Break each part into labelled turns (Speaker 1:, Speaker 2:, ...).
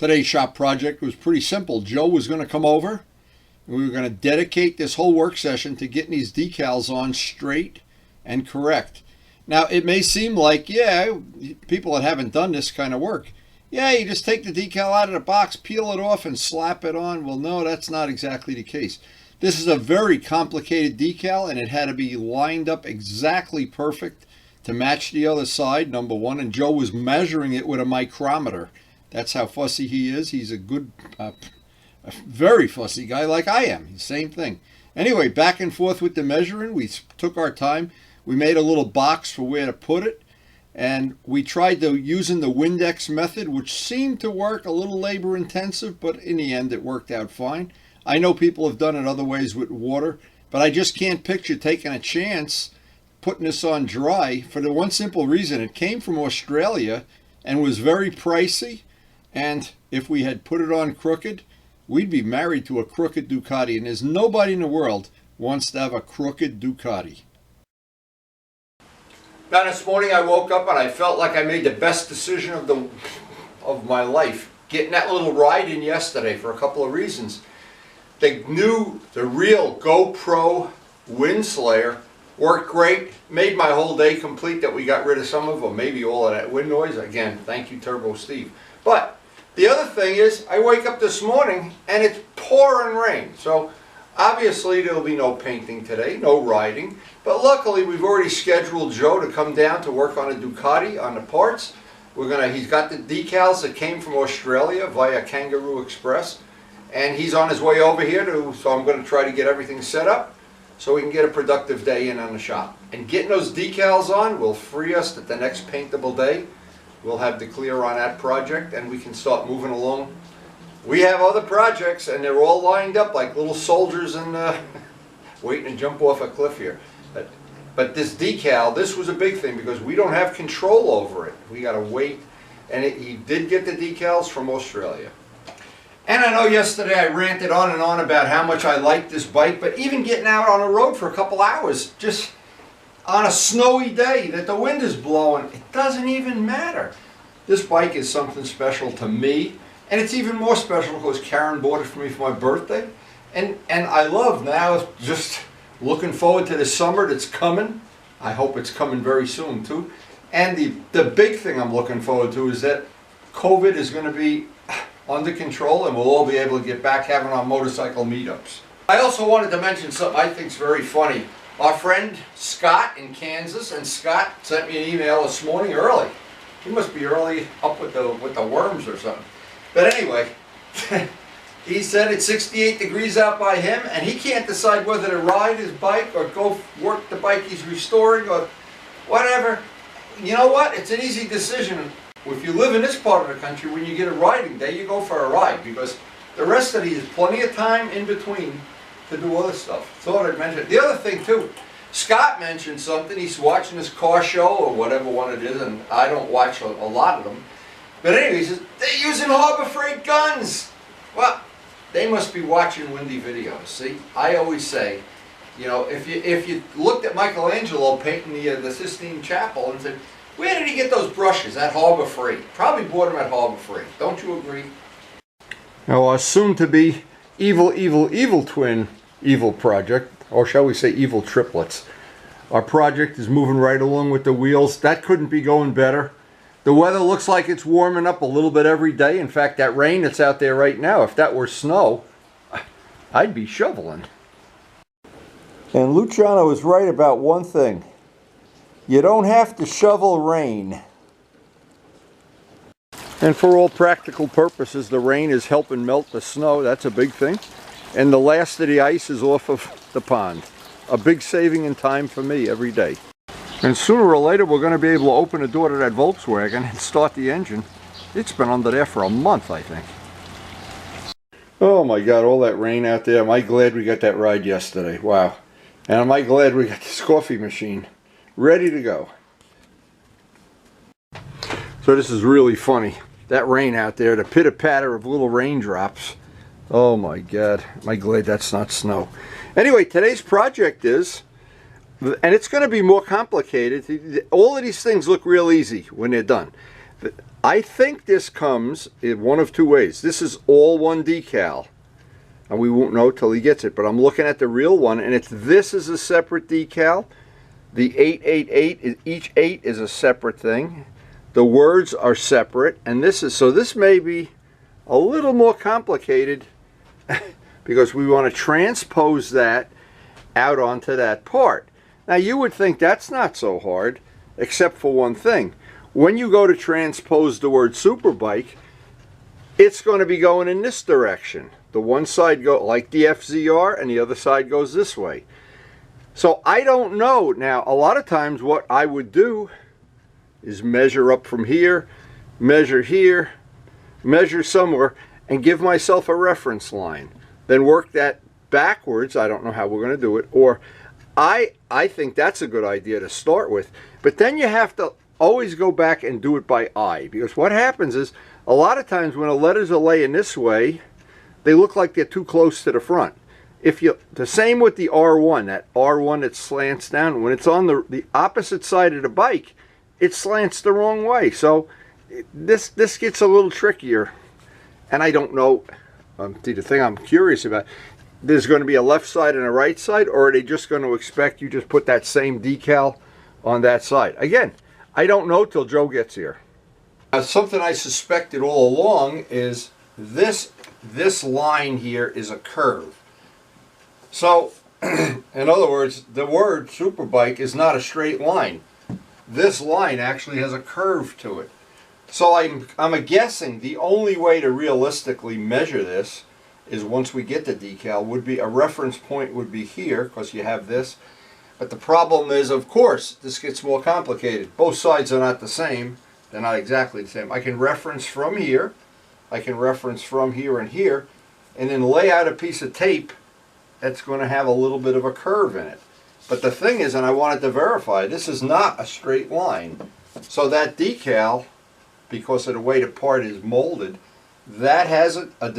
Speaker 1: Today's shop project was pretty simple. Joe was going to come over and we were going to dedicate this whole work session to getting these decals on straight and correct. Now, it may seem like, yeah, people that haven't done this kind of work, yeah, you just take the decal out of the box, peel it off, and slap it on. Well, no, that's not exactly the case. This is a very complicated decal, and it had to be lined up exactly perfect to match the other side, number one. And Joe was measuring it with a micrometer. That's how fussy he is. He's a good, a very fussy guy like I am. Same thing. Anyway, back and forth with the measuring. We took our time. We made a little box for where to put it. And we tried using the Windex method, which seemed to work, a little labor intensive, but in the end it worked out fine. I know people have done it other ways with water, but I just can't picture taking a chance putting this on dry for the one simple reason. It came from Australia and was very pricey. And if we had put it on crooked, we'd be married to a crooked Ducati. And there's nobody in the world wants to have a crooked Ducati. Now this morning I woke up and I felt like I made the best decision of my life. Getting that little ride in yesterday for a couple of reasons. The real GoPro Wind Slayer worked great. Made my whole day complete that we got rid of some of, or maybe all of that wind noise. Again, thank you Turbo Steve. But the other thing is, I wake up this morning and it's pouring rain. So obviously there'll be no painting today, no riding. But luckily we've already scheduled Joe to come down to work on a Ducati on the parts. He's got the decals that came from Australia via Kangaroo Express. And he's on his way over here so I'm going to try to get everything set up so we can get a productive day in on the shop. And getting those decals on will free us at the next paintable day. We'll have the clear on that project and we can start moving along. We have other projects and they're all lined up like little soldiers and waiting to jump off a cliff here. But this decal, this was a big thing because we don't have control over it. We got to wait. And he did get the decals from Australia. And I know yesterday I ranted on and on about how much I like this bike, but even getting out on the road for a couple hours, just on a snowy day that the wind is blowing, it doesn't even matter. This bike is something special to me, and it's even more special because Karen bought it for me for my birthday. And I love now just looking forward to the summer that's coming. I hope it's coming very soon too. And the big thing I'm looking forward to is that COVID is going to be under control and we'll all be able to get back having our motorcycle meetups. I also wanted to mention something I think is very funny. Our friend Scott in Kansas, and Scott sent me an email this morning early. He must be early up with the worms or something. But anyway, he said it's 68 degrees out by him and he can't decide whether to ride his bike or go work the bike he's restoring or whatever. You know what? It's an easy decision. If you live in this part of the country, when you get a riding day, you go for a ride because the rest of these plenty of time in between to do other stuff. Thought I'd mention it. The other thing too, Scott mentioned something. He's watching this car show or whatever one it is, and I don't watch a lot of them. But anyway, he says, they're using Harbor Freight guns. Well, they must be watching windy videos. See, I always say, you know, if you looked at Michelangelo painting the Sistine Chapel and said, where did he get those brushes? At Harbor Freight. Probably bought them at Harbor Freight. Don't you agree? Now, our soon-to-be evil twin project, or shall we say evil triplets. Our project is moving right along with the wheels. That couldn't be going better. The weather looks like it's warming up a little bit every day. In fact, that rain that's out there right now, if that were snow, I'd be shoveling. And Luciano is right about one thing. You don't have to shovel rain. And for all practical purposes, the rain is helping melt the snow. That's a big thing. And the last of the ice is off of the pond. A big saving in time for me every day. And sooner or later, we're going to be able to open the door to that Volkswagen and start the engine. It's been under there for a month, I think. Oh my God, all that rain out there. Am I glad we got that ride yesterday. Wow. And am I glad we got this coffee machine ready to go. So this is really funny. That rain out there, the pitter-patter of little raindrops. Oh my God, am I glad that's not snow. Anyway, today's project is, and it's going to be more complicated. All of these things look real easy when they're done. I think this comes in one of two ways. This is all one decal, and we won't know till he gets it, but I'm looking at the real one, and this is a separate decal. The 888, each 8 is a separate thing. The words are separate, and so this may be a little more complicated because we want to transpose that out onto that part. Now you would think that's not so hard, except for one thing. When you go to transpose the word superbike, it's going to be going in this direction. The one side goes like the FZR and the other side goes this way. So I don't know. Now a lot of times what I would do is measure up from here, measure somewhere, and give myself a reference line. Then work that backwards. I don't know how we're going to do it. Or I think that's a good idea to start with. But then you have to always go back and do it by eye. Because what happens is, a lot of times when the letters are laying this way, they look like they're too close to the front. The same with the R1, that R1 that slants down. When it's on the opposite side of the bike, it slants the wrong way. So this gets a little trickier. And I don't know, the thing I'm curious about, there's going to be a left side and a right side, or are they just going to expect you just put that same decal on that side? Again, I don't know till Joe gets here. Something I suspected all along is this line here is a curve. So, in other words, the word superbike is not a straight line. This line actually has a curve to it. So I'm guessing the only way to realistically measure this is once we get the decal would be a reference point would be here, because you have this. But the problem is, of course, this gets more complicated. Both sides are not the same. They're not exactly the same. I can reference from here. I can reference from here and here. And then lay out a piece of tape that's going to have a little bit of a curve in it. But the thing is, and I wanted to verify, this is not a straight line. So that decal, because of the way the part is molded, that has a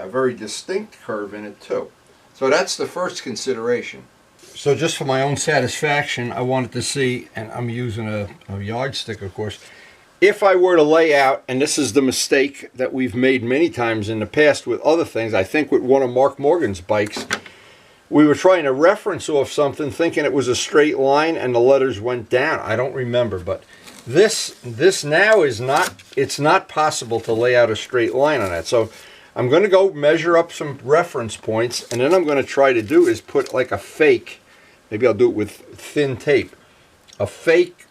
Speaker 1: very distinct curve in it too. So that's the first consideration. So just for my own satisfaction, I wanted to see, and I'm using a yardstick, of course, if I were to lay out, and this is the mistake that we've made many times in the past with other things, I think with one of Mark Morgan's bikes, we were trying to reference off something thinking it was a straight line and the letters went down. I don't remember, but this now is not, it's not possible to lay out a straight line on that. So I'm going to go measure up some reference points, and then I'm going to try to do is put like a fake, maybe I'll do it with thin tape, a fake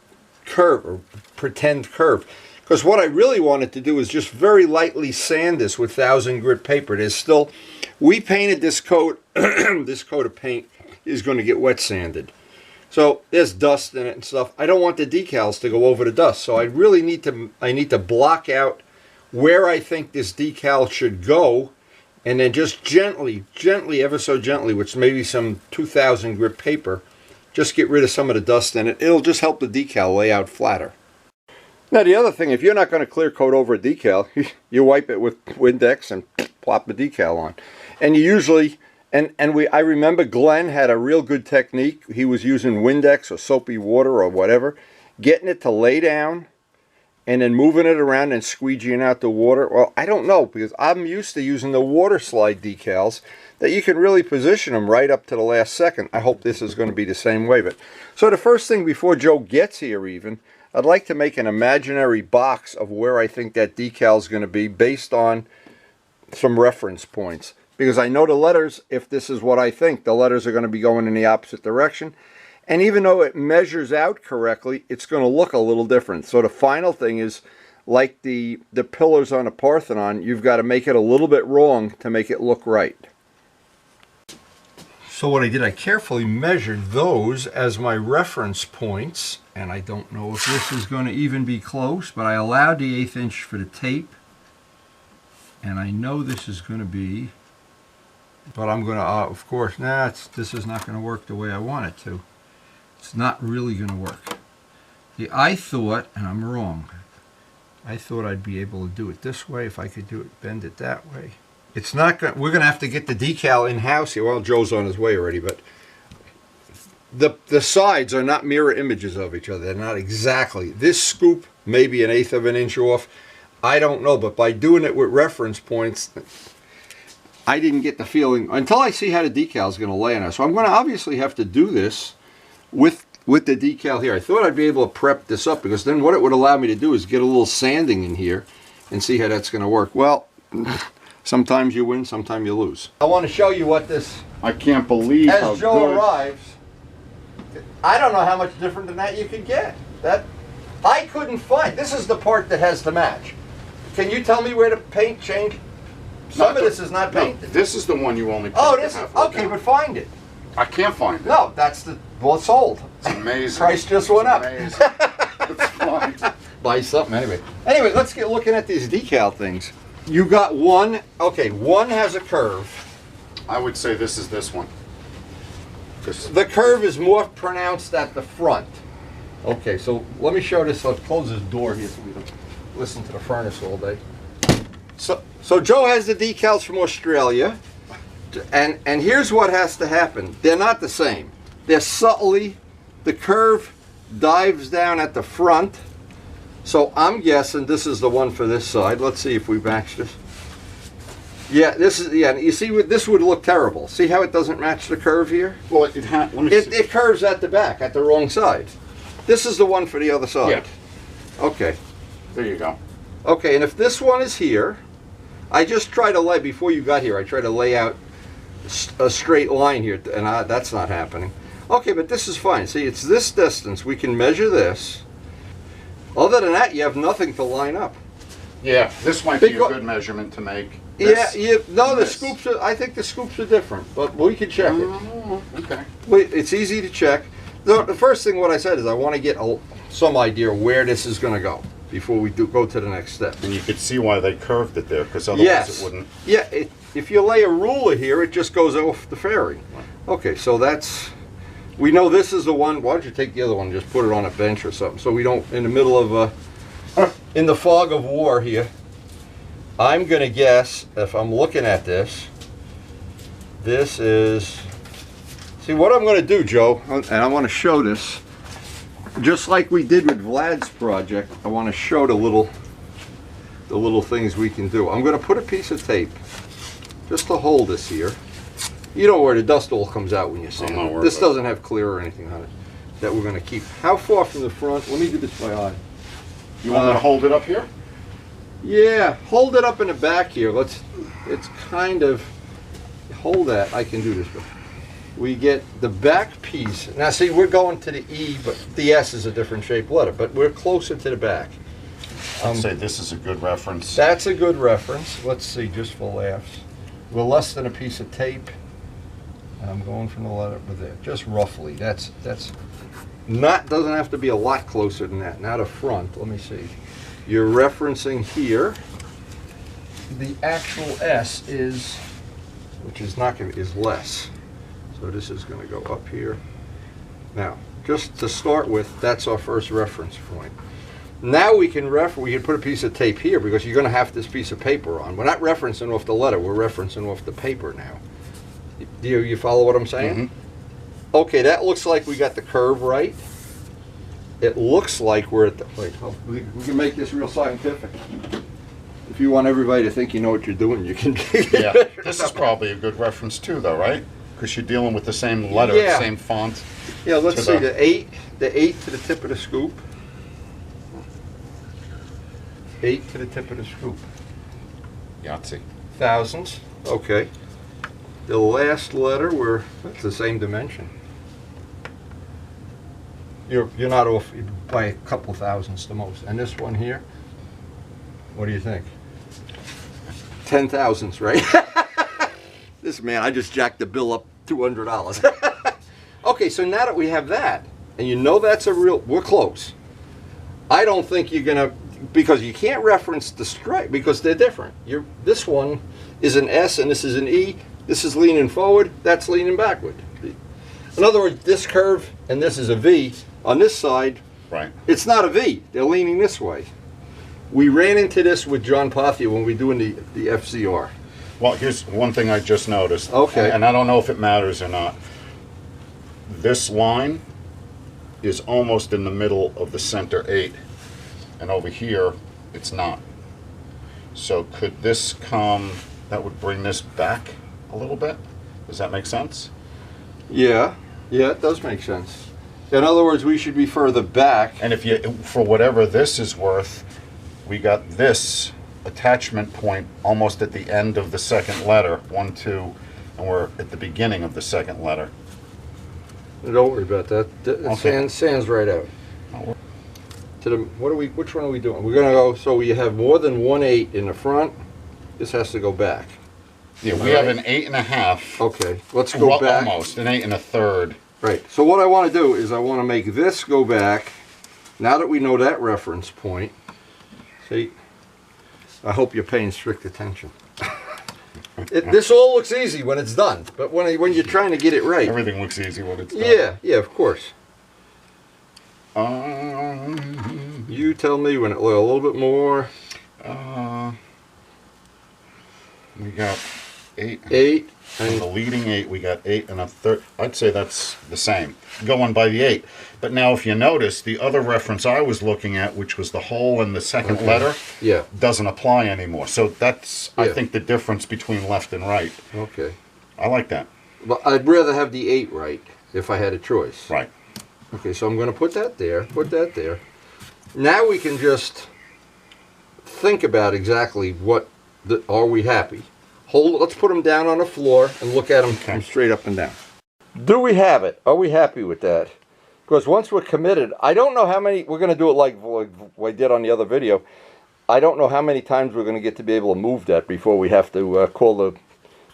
Speaker 1: curve or pretend curve. Because what I really wanted to do is just very lightly sand this with 1000 grit paper. There's still, we painted this coat, this coat of paint is going to get wet sanded. So there's dust in it and stuff. I don't want the decals to go over the dust. So I really need to block out where I think this decal should go, and then just gently, ever so gently, with maybe some 2000 grit paper, just get rid of some of the dust in it. It'll just help the decal lay out flatter. Now the other thing, if you're not going to clear coat over a decal, you wipe it with Windex and plop the decal on. And you usually, I remember Glenn had a real good technique. He was using Windex or soapy water or whatever, getting it to lay down, and then moving it around and squeegeeing out the water. Well, I don't know, because I'm used to using the water slide decals that you can really position them right up to the last second. I hope this is going to be the same way. But so the first thing before Joe gets here even, I'd like to make an imaginary box of where I think that decal is going to be based on some reference points. Because I know the letters, if this is what I think, the letters are going to be going in the opposite direction. And even though it measures out correctly, it's going to look a little different. So the final thing is, like the pillars on a Parthenon, you've got to make it a little bit wrong to make it look right. So what I did, I carefully measured those as my reference points. And I don't know if this is going to even be close, but I allowed the 1/8 inch for the tape. And I know this is going to be, but I'm going to, of course, this is not going to work the way I want it to. It's not really going to work. I thought, and I'm wrong, I thought I'd be able to do it this way if I could do it, bend it that way. It's not going, we're going to have to get the decal in-house here. Well, Joe's on his way already, but the sides are not mirror images of each other. They're not exactly. This scoop maybe 1/8 of an inch off. I don't know, but by doing it with reference points, I didn't get the feeling until I see how the decal is going to lay on it. So I'm going to obviously have to do this with the decal here. I thought I'd be able to prep this up, because then what it would allow me to do is get a little sanding in here and see how that's going to work. Well, sometimes you win, sometimes you lose. I want to show you what this...
Speaker 2: I can't believe how
Speaker 1: as Joe
Speaker 2: good.
Speaker 1: arrives, I don't know how much different than that you could get. That I couldn't find. This is the part that has to match. Can you tell me where the paint changed? Some of this is not painted.
Speaker 2: No, this is the one you only
Speaker 1: Oh,
Speaker 2: painted
Speaker 1: this is
Speaker 2: halfway
Speaker 1: okay,
Speaker 2: down.
Speaker 1: but find it.
Speaker 2: I can't find it.
Speaker 1: No, that's the well, it's sold.
Speaker 2: It's amazing.
Speaker 1: Price just went up.
Speaker 2: Amazing. It's fine.
Speaker 1: Buy something anyway. Anyway, let's get looking at these decal things. You got one. Okay, one has a curve.
Speaker 2: I would say this is this one.
Speaker 1: The curve is more pronounced at the front. Okay, so let me show this. Let's close this door here so we don't listen to the furnace all day. So Joe has the decals from Australia, and here's what has to happen. They're not the same. They're subtly, the curve dives down at the front. So I'm guessing this is the one for this side. Let's see if we match this. Yeah, this is, yeah, you see, this would look terrible. See how it doesn't match the curve here?
Speaker 2: Well, let me see.
Speaker 1: It curves at the back, at the wrong side. This is the one for the other side.
Speaker 2: Yeah.
Speaker 1: Okay.
Speaker 2: There you go.
Speaker 1: Okay, and if this one is here, I just try to lay, before you got here, I try to lay out a straight line here, and that's not happening. Okay, but this is fine. See, it's this distance. We can measure this. Other than that, you have nothing to line up.
Speaker 2: Yeah, this might be a good measurement to make. This,
Speaker 1: the scoops are, I think the scoops are different, but we can check it.
Speaker 2: Okay.
Speaker 1: It's easy to check. The first thing what I said is I want to get some idea where this is going to go before we go to the next step.
Speaker 2: And you could see why they curved it there, because otherwise it wouldn't.
Speaker 1: Yeah, if you lay a ruler here, it just goes off the fairing. Okay, so that's, we know this is the one. Why don't you take the other one and just put it on a bench or something, so we don't, in the middle of, in the fog of war here, I'm going to guess, if I'm looking at this, this is, see what I'm going to do, Joe, and I want to show this, just like we did with VLAD'S project, I want to show the little things we can do. I'm going to put a piece of tape just to hold this here. You know where the dust all comes out when you sand it. This doesn't have clear or anything on it that we're going to keep. How far from the front? Let me do this by eye.
Speaker 2: You want me to hold it up here?
Speaker 1: Yeah, hold it up in the back here. It's kind of, hold that, I can do this. We get the back piece. Now see, we're going to the E, but the S is a different shaped letter, but we're closer to the back.
Speaker 2: I'd say this is a good reference.
Speaker 1: That's a good reference. Let's see, just for laughs. We're less than a piece of tape. I'm going from the letter with it, just roughly. That's not, doesn't have to be a lot closer than that. Now the front, let me see. You're referencing here. The actual S is, which is not going to, is less. So this is going to go up here. Now, just to start with, that's our first reference point. Now we can put a piece of tape here because you're going to have this piece of paper on. We're not referencing off the letter, we're referencing off the paper now. Do you follow what I'm saying? Mm-hmm. Okay, that looks like we got the curve right. It looks like we're at the, wait, we can make this real scientific. If you want everybody to think you know what you're doing, you can.
Speaker 2: Yeah, this is probably a good reference too, though, right? Because you're dealing with the same letter, the same font.
Speaker 1: Yeah, let's see, the 8 to the tip of the scoop. 8 to the tip of the scoop.
Speaker 2: Yahtzee.
Speaker 1: Thousandths, okay. The last letter, it's the same dimension. You're not off by a couple thousandths the most. And this one here, what do you think? 10 thousandths, right? This man, I just jacked the bill up $200. Okay, so now that we have that, and you know that's a real, we're close. I don't think you're gonna, because you can't reference the stripe because they're different. This one is an S and this is an E. This is leaning forward, that's leaning backward. In other words, this curve and this is a V. On this side,
Speaker 2: right,
Speaker 1: it's not a V. They're leaning this way. We ran into this with John Pothia when we were doing the FCR.
Speaker 2: Well, here's one thing I just noticed.
Speaker 1: Okay.
Speaker 2: And I don't know if it matters or not. This line is almost in the middle of the center 8. and over here, it's not. So could this come, that would bring this back a little bit? Does that make sense?
Speaker 1: Yeah, yeah, it does make sense. In other words, we should be further back.
Speaker 2: And if you, for whatever this is worth, we got this attachment point almost at the end of the second letter, 1, 2, and we're at the beginning of the second letter.
Speaker 1: Don't worry about that.
Speaker 2: Okay.
Speaker 1: Sands right out. To the, which one are we doing? We're gonna go, so we have more than 1/8 in the front. This has to go back.
Speaker 2: Yeah, we have an 8.5.
Speaker 1: Okay, let's go back.
Speaker 2: Almost, an 8 1/3.
Speaker 1: Right, so what I wanna do is I wanna make this go back. Now that we know that reference point, see, I hope you're paying strict attention. This all looks easy when it's done, but when you're trying to get it right.
Speaker 2: Everything looks easy when it's done.
Speaker 1: Yeah, yeah, of course.
Speaker 2: Um,
Speaker 1: You tell me when it, well, a little bit more.
Speaker 2: We got 8.
Speaker 1: 8.
Speaker 2: And the leading 8, we got 8 1/3. I'd say that's the same, going by the 8. But now if you notice, the other reference I was looking at, which was the hole in the second letter,
Speaker 1: Yeah.
Speaker 2: doesn't apply anymore. So that's, I
Speaker 1: Yeah.
Speaker 2: think, the difference between left and right.
Speaker 1: Okay.
Speaker 2: I like that.
Speaker 1: But I'd rather have the 8 right if I had a choice.
Speaker 2: Right.
Speaker 1: Okay, so I'm going to put that there, put that there. Now we can just think about exactly what, are we happy? Let's put them down on the floor and look at them from straight up and down. Do we have it? Are we happy with that? Because once we're committed, I don't know how many, we're going to do it like I did on the other video. I don't know how many times we're going to get to be able to move that before we have to call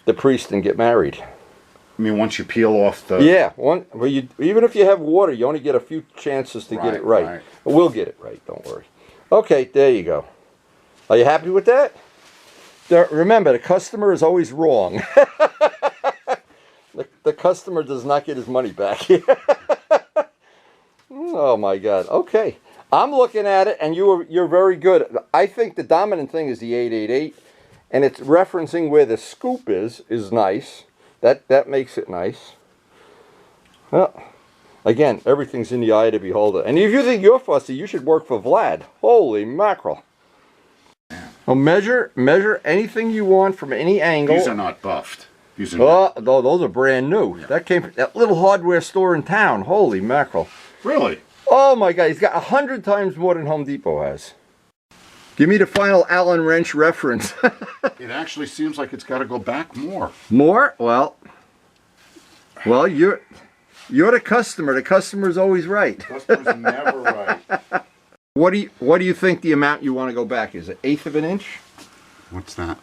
Speaker 1: the priest and get married.
Speaker 2: I mean, once you peel off the...
Speaker 1: Yeah, well, even if you have water, you only get a few chances to get it right. But we'll get it right, don't worry. Okay, there you go. Are you happy with that? Remember, the customer is always wrong. the customer does not get his money back. Oh my God. Okay, I'm looking at it, and you're very good. I think the dominant thing is the 888, and it's referencing where the scoop is nice. That makes it nice. Well, again, everything's in the eye of the beholder. And if you think you're fussy, you should work for Vlad. Holy mackerel. Well, measure anything you want from any angle.
Speaker 2: These are not buffed. These are
Speaker 1: no, those are brand new. Yeah. That came from that little hardware store in town. Holy mackerel.
Speaker 2: Really?
Speaker 1: Oh my God, he's got 100 times more than Home Depot has. Give me the final Allen wrench reference.
Speaker 2: It actually seems like it's got to go back more.
Speaker 1: More? Well, you're the customer. The customer's always right.
Speaker 2: The customer's never right.
Speaker 1: What do you think the amount you want to go back is? 1/8 of an inch?
Speaker 2: What's that?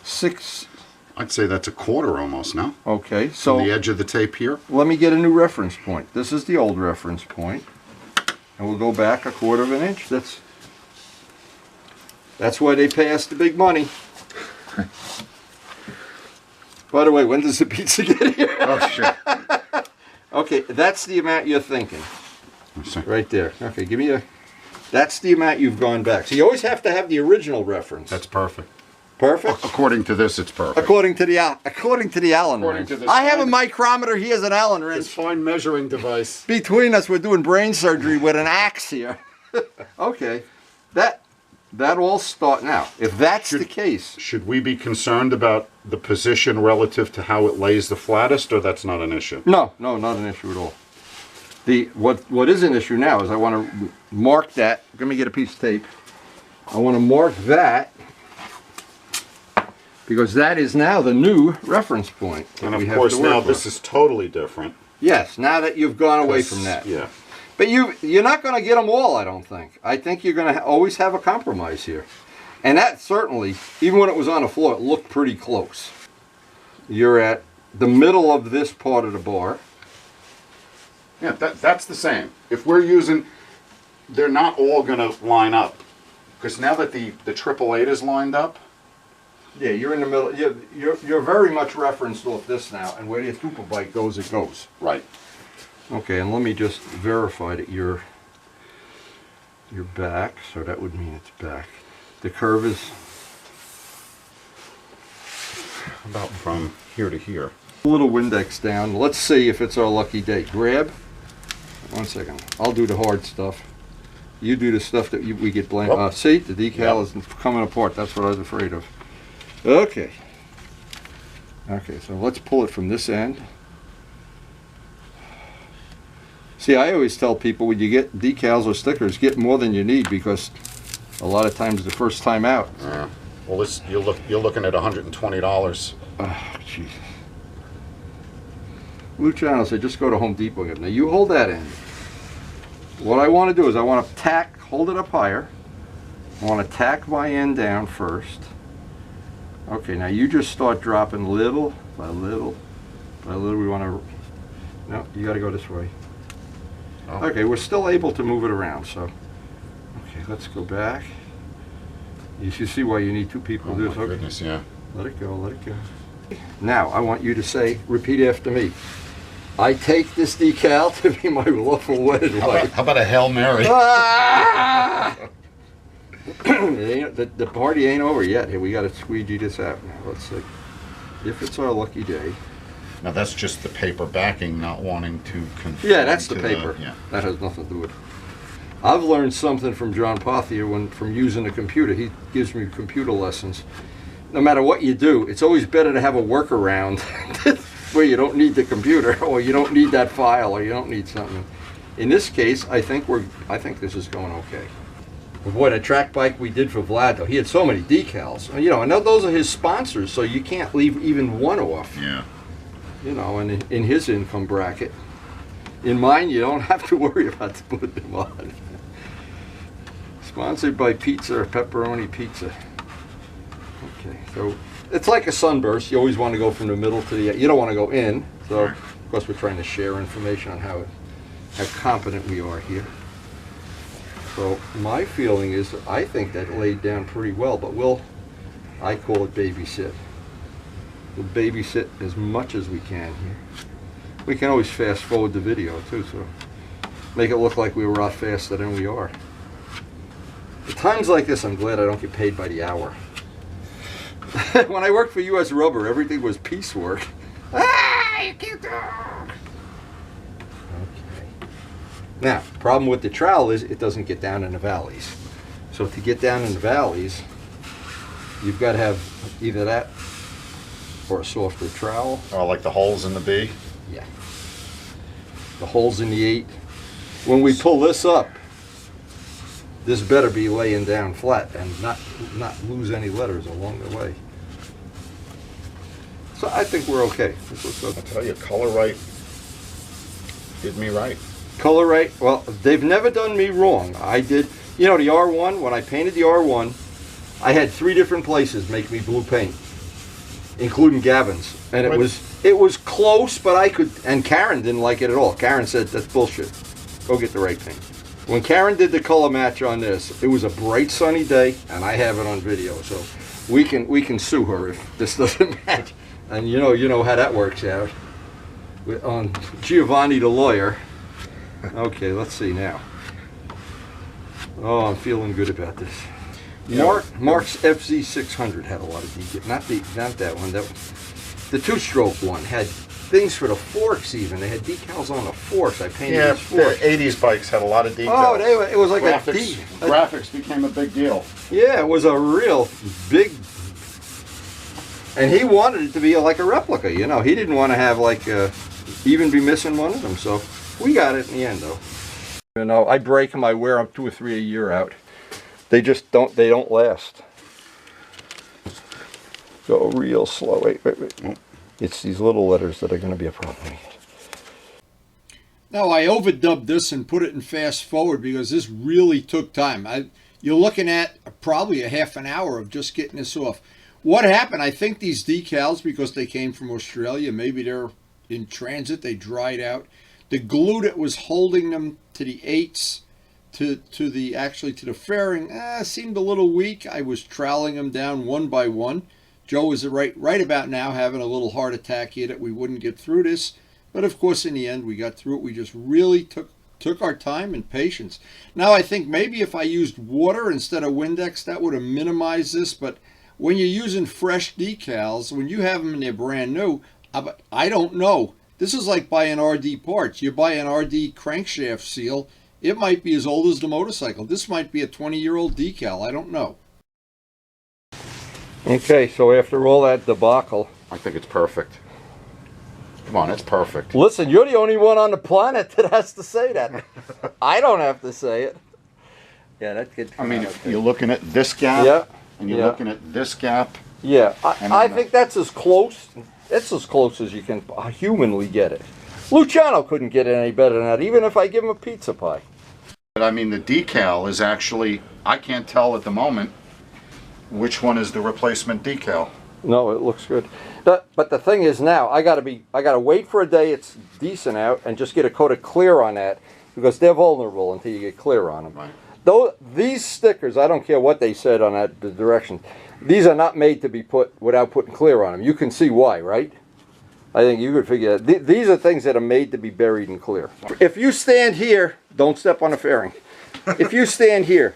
Speaker 1: 6.
Speaker 2: I'd say that's 1/4 almost, no?
Speaker 1: Okay, so
Speaker 2: from the edge of the tape here.
Speaker 1: Let me get a new reference point. This is the old reference point, and we'll go back 1/4 of an inch. That's why they pay us the big money. By the way, when does the pizza get here?
Speaker 2: Oh shit.
Speaker 1: Okay, that's the amount you're thinking. Right there. Okay, give me a... That's the amount you've gone back. So you always have to have the original reference.
Speaker 2: That's perfect.
Speaker 1: Perfect?
Speaker 2: According to this, it's perfect.
Speaker 1: According to the Allen wrench. I have a micrometer, he has an Allen wrench.
Speaker 2: This fine measuring device.
Speaker 1: Between us, we're doing brain surgery with an axe here. Okay. That all start now. If that's the case.
Speaker 2: Should we be concerned about the position relative to how it lays the flattest, or that's not an issue?
Speaker 1: No, not an issue at all. What is an issue now is I want to mark that. Let me get a piece of tape. I want to mark that because that is now the new reference point.
Speaker 2: And of course now this is totally different.
Speaker 1: Yes, now that you've gone away from that.
Speaker 2: Yeah.
Speaker 1: But you're not going to get them all, I don't think. I think you're going to always have a compromise here. And that certainly, even when it was on the floor, it looked pretty close. You're at the middle of this part of the bar.
Speaker 2: Yeah, that's the same. If we're using, they're not all going to line up. Because now that the 888 is lined up.
Speaker 1: Yeah, you're in the middle. You're very much referenced off this now, and where your super bike goes, it goes.
Speaker 2: Right.
Speaker 1: Okay, and let me just verify that you're back, so that would mean it's back. The curve is
Speaker 2: about from here to here.
Speaker 1: A little Windex down. Let's see if it's our lucky day. Grab. 1 second. I'll do the hard stuff. You do the stuff that we get blamed.
Speaker 2: Oh.
Speaker 1: See, the decal is coming apart. That's what I was afraid of. Okay. Okay, so let's pull it from this end. See, I always tell people when you get decals or stickers, get more than you need, because a lot of times the first time out.
Speaker 2: Well, this you're looking at $120.
Speaker 1: Oh, jeez. Luciano said, just go to Home Depot. Now you hold that end. What I want to do is I want to tack, hold it up higher. I want to tack my end down first. Okay, now you just start dropping little by little by little. We want to, no, you got to go this way.
Speaker 2: Oh.
Speaker 1: Okay, we're still able to move it around, so. Okay, let's go back. You should see why you need two people to do this.
Speaker 2: My goodness, yeah.
Speaker 1: Let it go, let it go. Now, I want you to say, repeat after me. I take this decal to be my lawful wedded wife.
Speaker 2: How about a Hail Mary?
Speaker 1: Ah! the party ain't over yet. Here, we got to squeegee this out now. Let's see. If it's our lucky day.
Speaker 2: Now that's just the paper backing, not wanting to conform.
Speaker 1: Yeah, that's the
Speaker 2: to
Speaker 1: paper.
Speaker 2: yeah.
Speaker 1: That has nothing to do with it. I've learned something from John Pothier from using a computer. He gives me computer lessons. No matter what you do, it's always better to have a workaround where you don't need the computer, or you don't need that file, or you don't need something. In this case, I think this is going okay. Boy, the track bike we did for Vlad, though, he had so many decals. You know, I know those are his sponsors, so you can't leave even one off.
Speaker 2: Yeah.
Speaker 1: You know, and in his income bracket. In mine, you don't have to worry about putting them on. Sponsored by Pizza or Pepperoni Pizza. Okay, so it's like a sunburst. You always want to go from the middle to the. You don't want to go in. So, of course, we're trying to share information on how competent we are here. So my feeling is, I think that laid down pretty well, but I call it babysit. We'll babysit as much as we can here. We can always fast forward the video too, so make it look like we were out faster than we are. At times like this, I'm glad I don't get paid by the hour. When I worked for U.S. Rubber, everything was piecework. Ah, you cute dog! Okay. Now, problem with the trowel is it doesn't get down in the valleys. So to get down in the valleys, you've got to have either that or a softer trowel.
Speaker 2: Oh, like the holes in the B?
Speaker 1: Yeah. The holes in the 8. When we pull this up, this better be laying down flat and not lose any letters along the way. So I think we're okay.
Speaker 2: I tell you, color right did me right.
Speaker 1: Color right, well, they've never done me wrong. I did, you know, the R1, when I painted the R1, I had 3 different places make me blue paint, including Gavin's. And it was close, but I could, and Karen didn't like it at all. Karen said, that's bullshit. Go get the right paint. When Karen did the color match on this, it was a bright sunny day, and I have it on video, so we can sue her if this doesn't match. And you know how that works out. On Giovanni the lawyer. Okay, let's see now. Oh, I'm feeling good about this. Mark's FZ600 had a lot of decals. Not that one. The 2-stroke one had things for the forks even. They had decals on the forks. I painted
Speaker 2: Yeah,
Speaker 1: these forks.
Speaker 2: the 80s bikes had a lot of decals.
Speaker 1: Oh, it was like
Speaker 2: graphics became a big deal.
Speaker 1: Yeah, it was a real big. And he wanted it to be like a replica, you know. He didn't want to have even be missing one of them. So we got it in the end, though. You know, I break them. I wear them 2 or 3 a year out. They just don't. They don't last. Go real slow. Wait. It's these little letters that are going to be a problem. Now, I overdubbed this and put it in fast forward because this really took time. You're looking at probably a half an hour of just getting this off. What happened? I think these decals, because they came from Australia, maybe they're in transit, they dried out. The glue that was holding them to the 8s, to the fairing, seemed a little weak. I was troweling them down one by one. Joe is right about now having a little heart attack here that we wouldn't get through this. But of course, in the end, we got through it. We just really took our time and patience. Now, I think maybe if I used water instead of Windex, that would have minimized this. But when you're using fresh decals, when you have them and they're brand new, I don't know. This is like buying RD parts. You buy an RD crankshaft seal, It might be as old as the motorcycle. This might be a 20-year-old decal. I don't know. Okay, so after all that debacle,
Speaker 2: I think it's perfect. Come on, it's perfect.
Speaker 1: listen, you're the only one on the planet that has to say that. I don't have to say it. Yeah, that could.
Speaker 2: I mean, if you're looking at this gap,
Speaker 1: Yeah,
Speaker 2: and you're
Speaker 1: yeah.
Speaker 2: looking at this gap,
Speaker 1: Yeah,
Speaker 2: And
Speaker 1: I
Speaker 2: then
Speaker 1: think that's as close. It's as close as you can humanly get it. Luciano couldn't get it any better than that, even if I give him a pizza pie.
Speaker 2: but I mean, the decal is actually, I can't tell at the moment which one is the replacement decal.
Speaker 1: No, it looks good. But the thing is now, I gotta wait for a day it's decent out and just get a coat of clear on that, because they're vulnerable until you get clear on them.
Speaker 2: Right.
Speaker 1: Though these stickers, I don't care what they said on that, the directions, these are not made to be put without putting clear on them. You can see why, right? I think you could figure that. These are things that are made to be buried in clear. If you stand here, don't step on a fairing. If you stand here,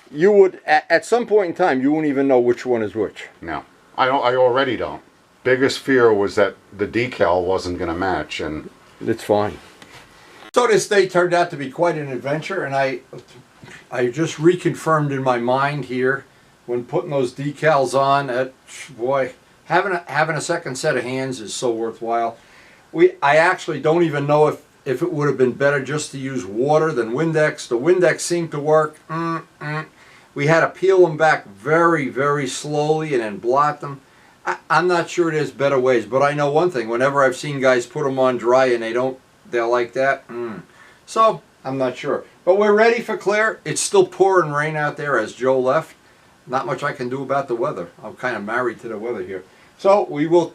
Speaker 1: you would, at some point in time, you won't even know which one is which.
Speaker 2: No, I already don't. Biggest fear was that the decal wasn't going to match, and
Speaker 1: It's fine. So this day turned out to be quite an adventure, and I just reconfirmed in my mind here when putting those decals on that, boy, having a second set of hands is so worthwhile. I actually don't even know if it would have been better just to use water than Windex. The Windex seemed to work. We had to peel them back very, very slowly and then blot them. I'm not sure there's better ways, but I know one thing. Whenever I've seen guys put them on dry and they're like that. So, I'm not sure. But we're ready for clear. It's still pouring rain out there as Joe left. Not much I can do about the weather. I'm kind of married to the weather here. So, we will,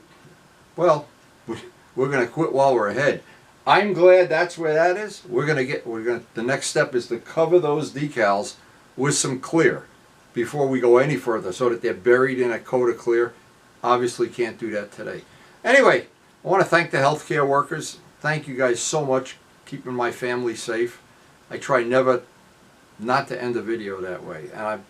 Speaker 1: well, we're going to quit while we're ahead. I'm glad that's where that is. The next step is to cover those decals with some clear before we go any further so that they're buried in a coat of clear. Obviously can't do that today. Anyway, I want to thank the healthcare workers. Thank you guys so much keeping my family safe. I try never not to end a video that way. And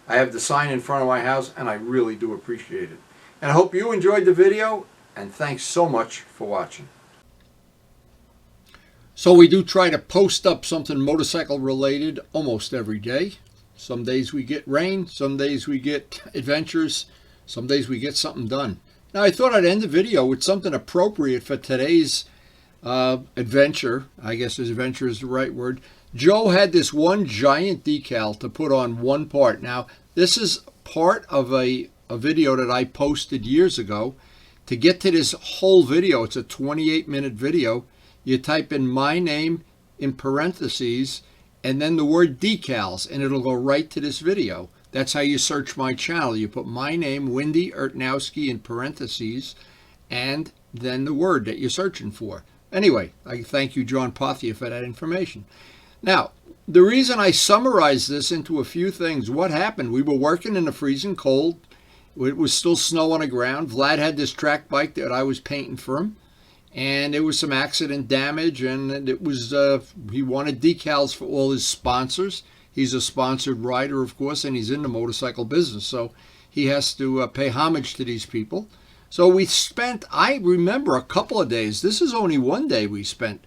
Speaker 1: I have the sign in front of my house and I really do appreciate it. And I hope you enjoyed the video, and thanks so much for watching. So we do try to post up something motorcycle related almost every day. Some days we get rain, some days we get adventures, some days we get something done. Now I thought I'd end the video with something appropriate for today's adventure. I guess adventure is the right word. Joe had this one giant decal to put on one part. Now this is part of a video that I posted years ago. To get to this whole video, it's a 28-minute video. You type in my name in parentheses and then the word decals, and it'll go right to this video. That's how you search my channel. You put my name, Wendy Ertnowski, in parentheses, and then the word that you're searching for. Anyway, I thank you, John Pothia, for that information. Now, the reason I summarized this into a few things, what happened? We were working in the freezing cold. It was still snow on the ground. Vlad had this track bike that I was painting for him. And there was some accident damage, and it was he wanted decals for all his sponsors. He's a sponsored rider, of course, and he's in the motorcycle business, so he has to pay homage to these people. So we spent, I remember, a couple of days. This is only one day we spent.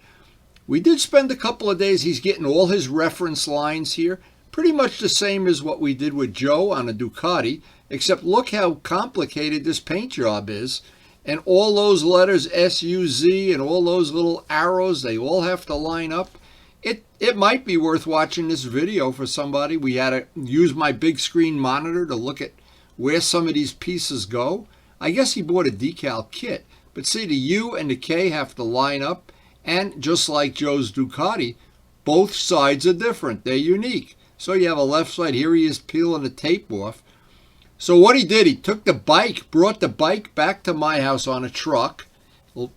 Speaker 1: We did spend a couple of days. He's getting all his reference lines here, pretty much the same as what we did with Joe on a Ducati, except look how complicated this paint job is. And all those letters S-U-Z and all those little arrows, they all have to line up. It might be worth watching this video for somebody. We had to use my big screen monitor to look at where some of these pieces go. I guess he bought a decal kit. But see, the U and the K have to line up. And just like Joe's Ducati, both sides are different. They're unique. So you have a left side. Here he is peeling the tape off. So what he did, he took the bike, brought the bike back to my house on a truck,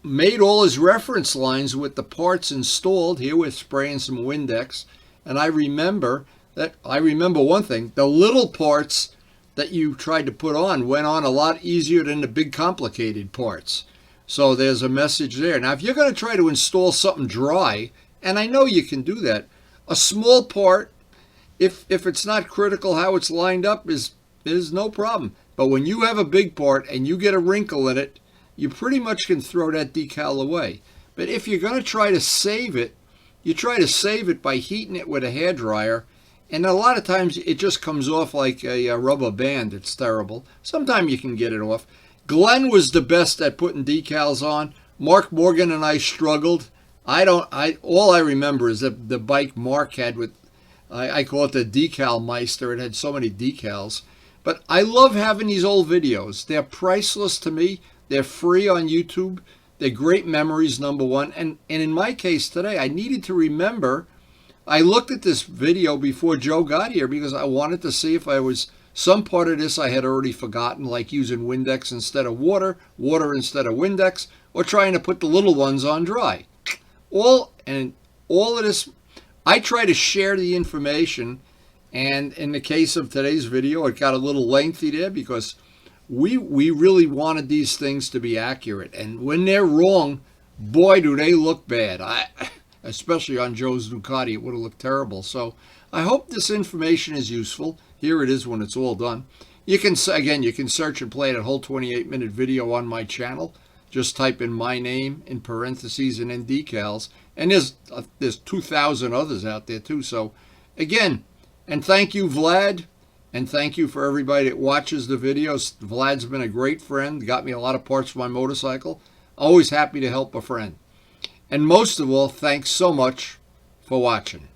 Speaker 1: made all his reference lines with the parts installed. Here we're spraying some Windex. And I remember one thing, the little parts that you tried to put on went on a lot easier than the big complicated parts. So there's a message there. Now if you're going to try to install something dry, and I know you can do that, a small part, if it's not critical how it's lined up, is no problem. But when you have a big part and you get a wrinkle in it, you pretty much can throw that decal away. But if you're going to try to save it, you try to save it by heating it with a hairdryer, and a lot of times it just comes off like a rubber band. It's terrible. Sometimes you can get it off. Glenn was the best at putting decals on. Mark Morgan and I struggled. All I remember is that the bike Mark had with, I call it the decal meister. It had so many decals. But I love having these old videos. They're priceless to me. They're free on YouTube. They're great memories, number one. And in my case today, I needed to remember. I looked at this video before Joe got here because I wanted to see if I was, some part of this I had already forgotten, like using Windex instead of water, water instead of Windex, or trying to put the little ones on dry. All of this, I try to share the information, and in the case of today's video, it got a little lengthy there because we really wanted these things to be accurate, and when they're wrong, boy, do they look bad. Especially on Joe's Ducati, it would have looked terrible. So I hope this information is useful. Here it is when it's all done. You can search and play that whole 28-minute video on my channel. Just type in my name in parentheses and then decals. And there's 2,000 others out there too. So again, and thank you, Vlad. And thank you for everybody that watches the videos. Vlad's been a great friend. Got me a lot of parts for my motorcycle. Always happy to help a friend. And most of all, thanks so much for watching.